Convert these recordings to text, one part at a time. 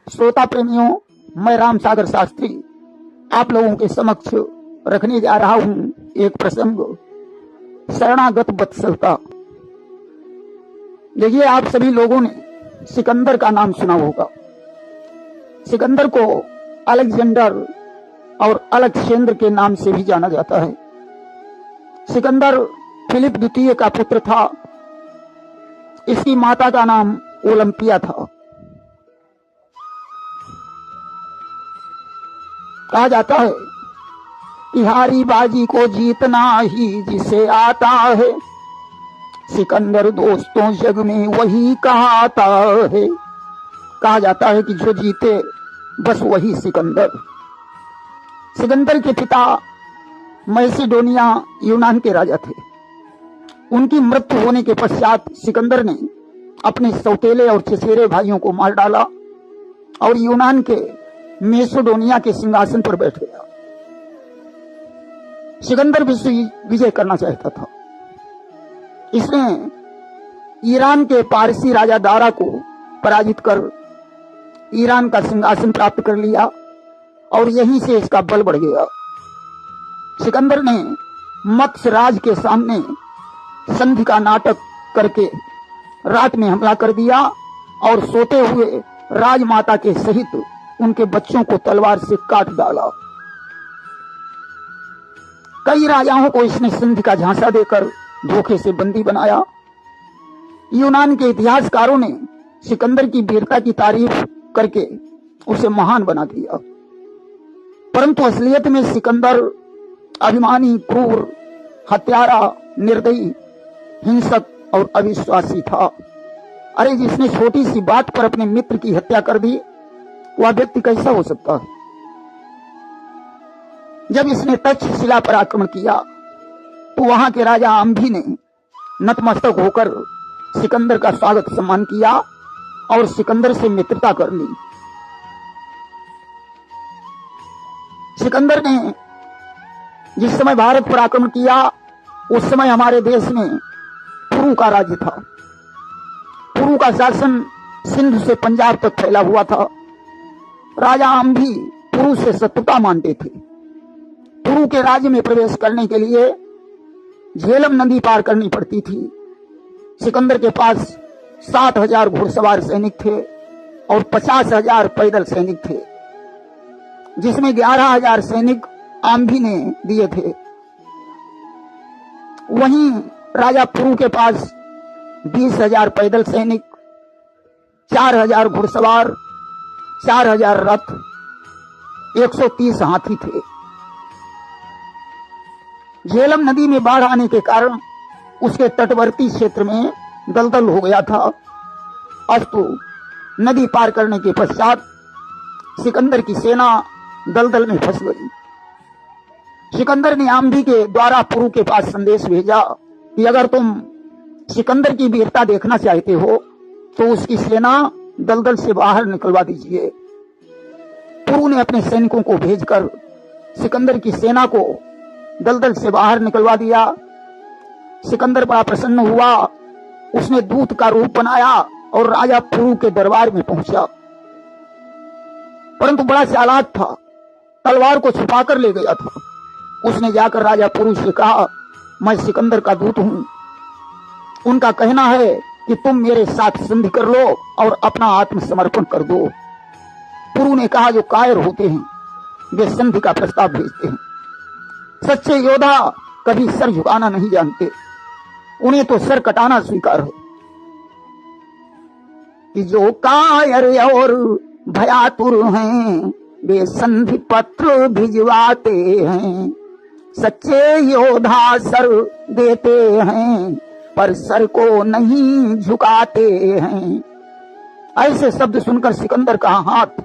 श्रोता प्रेमियों, मैं राम सागर शास्त्री आप लोगों के समक्ष रखने जा रहा हूं एक प्रसंग, शरणागत वत्सल का। देखिए, आप सभी लोगों ने सिकंदर का नाम सुना होगा। सिकंदर को अलेक्जेंडर और अलेक्सेंद्र के नाम से भी जाना जाता है। सिकंदर फिलिप द्वितीय का पुत्र था। इसकी माता का नाम ओलंपिया था। कहा जाता है कि हारी बाजी को जीतना ही जिसे आता है, सिकंदर दोस्तों जग में वही कहाता है। कहा जाता है कि जो जीते बस वही सिकंदर। सिकंदर के पिता मैसिडोनिया यूनान के राजा थे। उनकी मृत्यु होने के पश्चात सिकंदर ने अपने सौतेले और चचेरे भाइयों को मार डाला और यूनान के मैसिडोनिया के सिंहासन पर बैठ गया। सिकंदर विश्व विजय करना चाहता था। इसने ईरान के पारसी राजा दारा को पराजित कर ईरान का सिंहासन प्राप्त कर लिया और यहीं से इसका बल बढ़ गया। सिकंदर ने मत्स्य राज के सामने संधि का नाटक करके रात में हमला कर दिया और सोते हुए राजमाता के सहित उनके बच्चों को तलवार से काट डाला। कई राजाओं को इसने संधि का झांसा देकर धोखे से बंदी बनाया। यूनान के इतिहासकारों ने सिकंदर की वीरता की तारीफ करके उसे महान बना दिया, परंतु असलियत में सिकंदर अभिमानी, क्रूर, हत्यारा, निर्दयी, हिंसक और अविश्वासी था। अरे, जिसने छोटी सी बात पर अपने मित्र की हत्या कर दी, वह व्यक्ति कैसा हो सकता है? जब इसने तक्षशिला पर आक्रमण किया तो वहां के राजा अंभी ने नतमस्तक होकर सिकंदर का स्वागत सम्मान किया और सिकंदर से मित्रता कर ली। सिकंदर ने जिस समय भारत पर आक्रमण किया उस समय हमारे देश में पुरु का राज्य था। पुरु का शासन सिंध से पंजाब तक फैला हुआ था। राजा अंभी पुरु से शत्रुता मानते थे। पुरु के राज्य में प्रवेश करने के लिए झेलम नदी पार करनी पड़ती थी। सिकंदर के पास 7,000 घुड़सवार सैनिक थे और 50,000 पैदल सैनिक थे, जिसमें 11,000 सैनिक आंभी ने दिए थे। वहीं राजा पुरु के पास 20,000 पैदल सैनिक, 4,000 घुड़सवार, 4,000 रथ, 130 हाथी थे। झेलम नदी में बाढ़ आने के कारण उसके तटवर्ती क्षेत्र में दलदल हो गया था। अस्तु नदी पार करने के पश्चात सिकंदर की सेना दलदल में फंस गई। सिकंदर ने आंधी के द्वारा पुरु के पास संदेश भेजा कि अगर तुम सिकंदर की वीरता देखना चाहते हो तो उसकी सेना दलदल से बाहर निकलवा दीजिए। पुरु ने अपने सैनिकों को भेजकर सिकंदर की सेना को दलदल से बाहर निकलवा दिया। सिकंदर बड़ा प्रसन्न हुआ। उसने दूत का रूप बनाया और राजा पुरु के दरबार में पहुंचा, परंतु बड़ा चालाक था, तलवार को छुपाकर ले गया था। उसने जाकर राजा पुरु से कहा, मैं सिकंदर का दूत हूं। उनका कहना है कि तुम मेरे साथ संधि कर लो और अपना आत्मसमर्पण कर दो। पुरु ने कहा, जो कायर होते हैं वे संधि का प्रस्ताव भेजते हैं। सच्चे योद्धा कभी सर झुकाना नहीं जानते, उन्हें तो सर कटाना स्वीकार है। कि जो कायर और भयातुर हैं वे संधि पत्र भिजवाते हैं, सच्चे योद्धा सर देते हैं पर सर को नहीं झुकाते हैं। ऐसे शब्द सुनकर सिकंदर का हाथ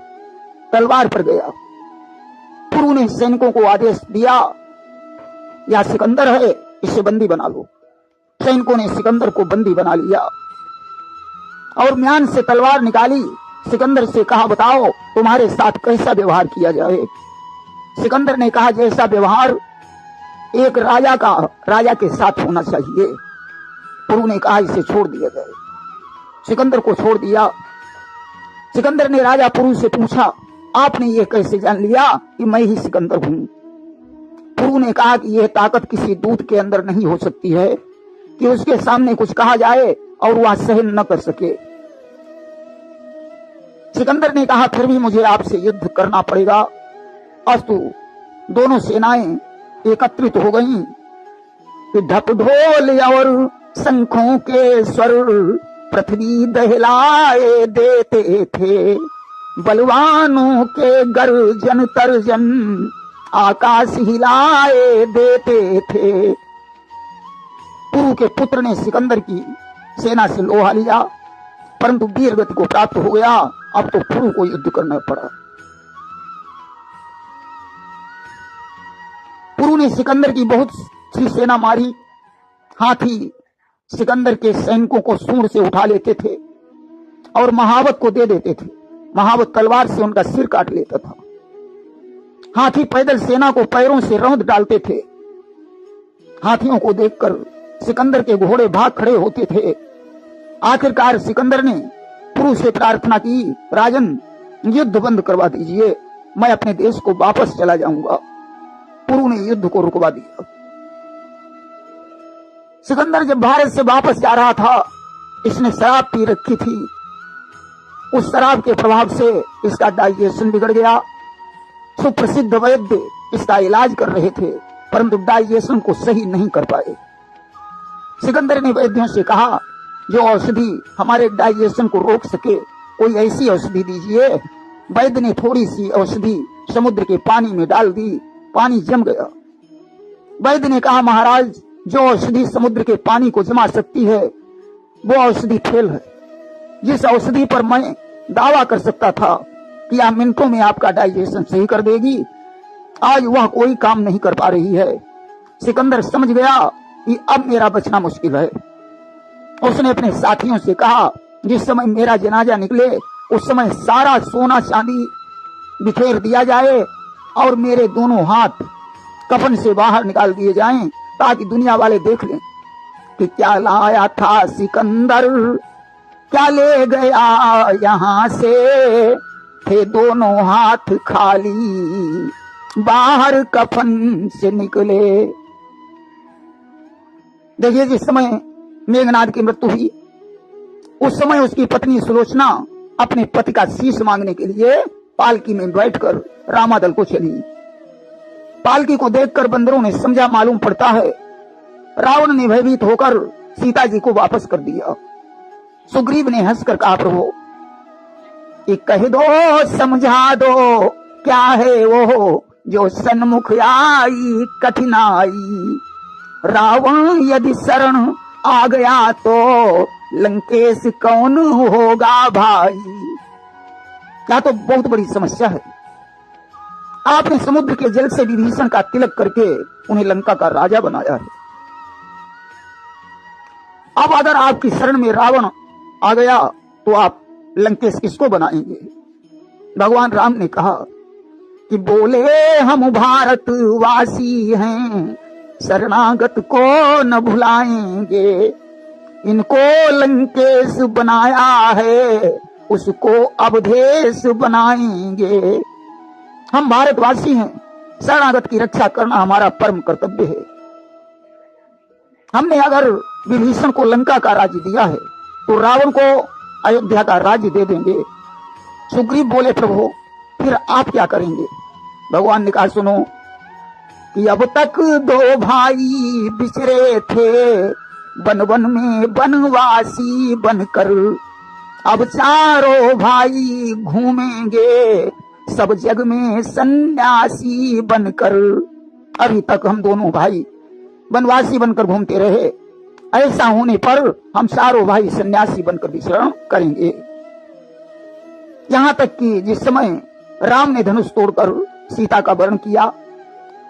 तलवार पर गया। पुरु ने सैनिकों को आदेश दिया, यह सिकंदर है, इसे बंदी बना लो। सैनिकों ने सिकंदर को बंदी बना लिया और म्यान से तलवार निकाली। सिकंदर से कहा, बताओ तुम्हारे साथ कैसा व्यवहार किया जाए। सिकंदर ने कहा, जैसा व्यवहार एक राजा के साथ होना चाहिए। पुरु ने कहा, इसे छोड़ दिया जाए। सिकंदर को छोड़ दिया। सिकंदर ने राजा पुरु से पूछा, आपने ये कैसे जान लिया कि मैं ही सिकंदर हूं? पुरु ने कहा कि यह ताकत किसी दूत के अंदर नहीं हो सकती है कि उसके सामने कुछ कहा जाए और वह सहन न कर सके। सिकंदर ने कहा, फिर भी मुझे आपसे युद्ध करना पड़ेगा। अस्तु, दोनों सेनाएं एकत्रित हो गईं कि ढप ढोल और शंखों के स्वर पृथ्वी दहलाए देते थे, बलवानों के गर्जन तर्जन आकाश हिलाए देते थे। पुरु के पुत्र ने सिकंदर की सेना से लोहा लिया, परंतु वीर गति को प्राप्त हो गया। अब तो पुरु को युद्ध करना पड़ा। पुरु ने सिकंदर की बहुत सी सेना मारी। हाथी सिकंदर के सैनिकों को सूंड से उठा लेते थे और महावत को दे देते थे। महावत तलवार से उनका सिर काट लेता था। हाथी पैदल सेना को पैरों से रौंद डालते थे। हाथियों को देखकर सिकंदर के घोड़े भाग खड़े होते थे। आखिरकार सिकंदर ने पुरु से प्रार्थना की, राजन युद्ध बंद करवा दीजिए, मैं अपने देश को वापस चला जाऊंगा। पुरु ने युद्ध को रुकवा दिया। सिकंदर जब भारत से वापस जा रहा था, इसने शराब पी रखी थी। उस शराब के प्रभाव से इसका डाइजेशन बिगड़ गया। सुप्रसिद्ध वैद्य इसका इलाज कर रहे थे, परंतु डाइजेशन को सही नहीं कर पाए। सिकंदर ने वैद्यों से कहा, जो औषधि हमारे डाइजेशन को रोक सके, कोई ऐसी औषधि दीजिए। वैद्य ने थोड़ी सी औषधि समुद्र के पानी में डाल दी। पानी जम गया। वैद्य ने कहा, महाराज, जो औषधि समुद्र के पानी को जमा सकती है वो औषधि फेल है। जिस औषधि पर मैं दावा कर सकता था कि यह मिनटों में आपका डाइजेशन सही कर देगी, आज वह कोई काम नहीं कर पा रही है। सिकंदर समझ गया कि अब मेरा बचना मुश्किल है। उसने अपने साथियों से कहा, जिस समय मेरा जनाजा निकले उस समय सारा सोना चांदी बिखेर दिया जाए और मेरे दोनों हाथ कफन से बाहर निकाल दिए जाएं, ताकि दुनिया वाले देख लें कि क्या लाया था सिकंदर, क्या ले गया यहाँ से। थे दोनों हाथ खाली, बाहर कफन से निकले। देखिए, जिस समय मेघनाद की मृत्यु हुई, उस समय उसकी पत्नी सुलोचना अपने पति का शीश मांगने के लिए पालकी में बैठकर रामादल को चली। पालकी को देखकर बंदरों ने समझा मालूम पड़ता है रावण ने भयभीत होकर सीता जी को वापस कर दिया। सुग्रीव ने हंसकर कहा, प्रभु कि कह दो, समझा दो, क्या है वो जो सन्मुख आई कठिनाई। रावण यदि शरण आ गया तो लंकेश कौन होगा भाई। क्या तो बहुत बड़ी समस्या है। आपने समुद्र के जल से विभीषण का तिलक करके उन्हें लंका का राजा बनाया है। अब अगर आपकी शरण में रावण आ गया तो आप लंकेश किसको बनाएंगे? भगवान राम ने कहा कि बोले हम भारतवासी हैं, शरणागत को न भुलाएंगे। इनको लंकेश बनाया है, उसको अवधेश बनाएंगे। हम भारतवासी हैं, शरणागत की रक्षा करना हमारा परम कर्तव्य है। हमने अगर विभीषण को लंका का राज्य दिया है तो रावण को अयोध्या का राज्य दे देंगे। सुग्रीव बोले, प्रभु फिर आप क्या करेंगे? भगवान ने कहा, सुनो कि अब तक दो भाई बिछड़े थे, वन वन में वनवासी बनकर। अब चारों भाई घूमेंगे सब जग में सन्यासी बनकर। अभी तक हम दोनों भाई वनवासी बनकर घूमते रहे, ऐसा होने पर हम चारों भाई सन्यासी बनकर विचरण करेंगे। यहां तक कि जिस समय राम ने धनुष तोड़कर सीता का वरण किया,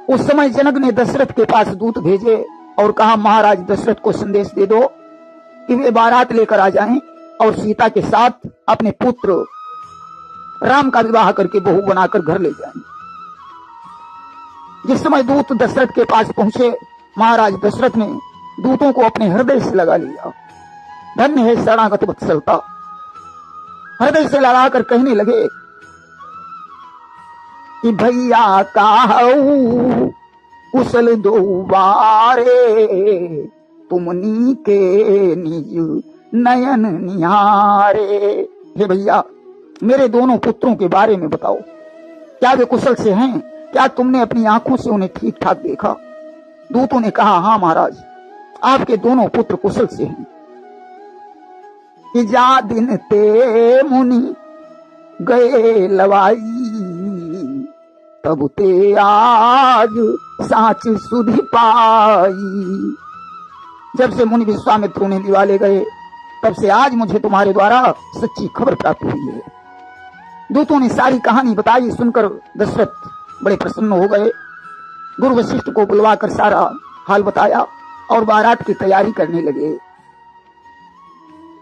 उस समय जनक ने दशरथ के पास दूत भेजे और कहा, महाराज दशरथ को संदेश दे दो कि वे बारात लेकर आ जाएं और सीता के साथ अपने पुत्र राम का विवाह करके बहू बनाकर घर ले जाएं। जिस समय दूत दशरथ के पास पहुंचे, महाराज दशरथ ने दूतों को अपने हृदय से लगा लिया। धन्य है शरणागत वत्सलता। हृदय से लगाकर कहने लगे कि भैया काहू कुशल दो बारे, तुमनी के निज नयन निहारे। हे भैया, मेरे दोनों पुत्रों के बारे में बताओ, क्या वे कुशल से हैं? क्या तुमने अपनी आंखों से उन्हें ठीक ठाक देखा? दूतों ने कहा, हाँ महाराज, आपके दोनों पुत्र कुशल से हैं। कि जा दिन ते मुनि गए लवाई, तब ते आज साच सुधि पाई। जब से मुनि विश्वामित्र उन्हें निवाले गए, तब से आज मुझे तुम्हारे द्वारा सच्ची खबर प्राप्त हुई है। दूतों ने सारी कहानी बताई। सुनकर दशरथ बड़े प्रसन्न हो गए। गुरु वशिष्ठ को बुलवाकर सारा हाल बताया और बारात की तैयारी करने लगे।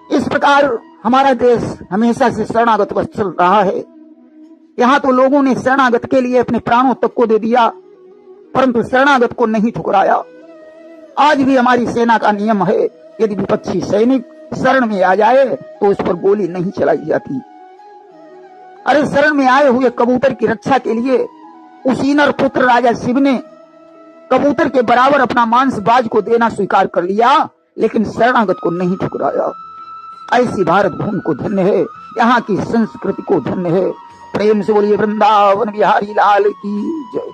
इस प्रकार हमारा देश हमेशा से शरणागत चल रहा है। यहाँ तो लोगों ने शरणागत के लिए अपने प्राणों तक को दे दिया, परंतु शरणागत को नहीं ठुकराया। आज भी हमारी सेना का नियम है, यदि विपक्षी सैनिक शरण में आ जाए तो उस पर गोली नहीं चलाई जाती। अरे शरण में आए हुए कबूतर की रक्षा के लिए उसी नर पुत्र राजा शिव ने कबूतर के बराबर अपना मांस बाज को देना स्वीकार कर लिया, लेकिन शरणागत को नहीं ठुकराया। ऐसी भारत भूमि को धन्य है, यहाँ की संस्कृति को धन्य है। प्रेम से बोलिए वृंदावन बिहारी लाल की जय।